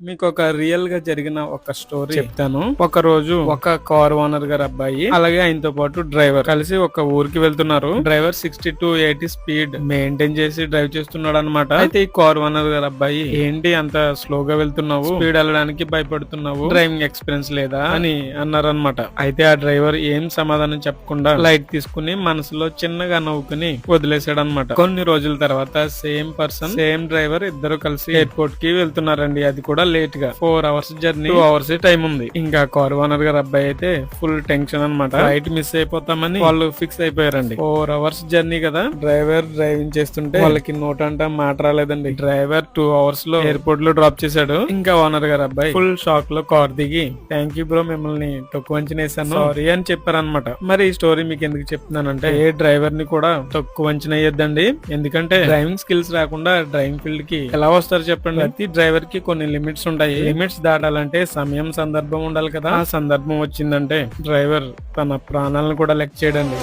మీకు ఒక రియల్ గా జరిగిన ఒక స్టోరీ చెప్తాను. ఒక రోజు ఒక కార్ ఓనర్ గారి అబ్బాయి అలాగే ఆయనతో పాటు డ్రైవర్ కలిసి ఒక ఊరికి వెళ్తున్నారు. డ్రైవర్ 60 to 80 స్పీడ్ మెయింటైన్ చేసి డ్రైవ్ చేస్తున్నాడు అనమాట. అయితే ఈ కార్ ఓనర్ గారి అబ్బాయి, ఏంటి అంత స్లోగా వెళ్తున్నావు, స్పీడ్ వెళ్ళడానికి భయపడుతున్నావు, డ్రైవింగ్ ఎక్స్పీరియన్స్ లేదా అని అన్నారనమాట. అయితే ఆ డ్రైవర్ ఏం సమాధానం చెప్పకుండా లైట్ తీసుకుని మనసులో చిన్నగా నవ్వుకుని వదిలేశాడు అనమాట. కొన్ని రోజుల తర్వాత సేమ్ పర్సన్ సేమ్ డ్రైవర్ ఇద్దరు కలిసి ఎయిర్పోర్ట్ కి వెళ్తున్నారండి. అది కూడా లేట్ గా 4 hours జర్నీ, 2 hours టైం ఉంది. ఇంకా కార్ ఓనర్ గారి అబ్బాయి అయితే ఫుల్ టెన్షన్ అనమాట. ఫ్లైట్ మిస్ అయిపోతామని వాళ్ళు ఫిక్స్ అయిపోయారండి. 4 hours జర్నీ కదా, డ్రైవర్ డ్రైవింగ్ చేస్తుంటే వాళ్ళకి నోట్ అంట మాట రాలేదండి. డ్రైవర్ 2 hours లో ఎయిర్పోర్ట్ లో డ్రాప్ చేశాడు. ఇంకా ఓనర్ గారి అబ్బాయి ఫుల్ షాక్ లో కార్ దిగి, థ్యాంక్ యూ బ్రో, మిమ్మల్ని తక్కువ అంచనేసాను, సారీ అని చెప్పారనమాట. మరి ఈ స్టోరీ మీకు ఎందుకు చెప్తున్నానంటే, ఏ డ్రైవర్ ని కూడా తక్కువ అంచనా వేయద్దండి. ఎందుకంటే డ్రైవింగ్ స్కిల్స్ రాకుండా డ్రైవింగ్ ఫీల్డ్ కి ఎలా వస్తారు చెప్పండి. ప్రతి డ్రైవర్ కి కొన్ని లిమిట్స్ ఉంటాయి. లిమిట్స్ దాటాలంటే సమయం, సందర్భం ఉండాలి కదా. ఆ సందర్భం వచ్చిందంటే డ్రైవర్ తన ప్రాణాలను కూడా లెక్క చేయడండి.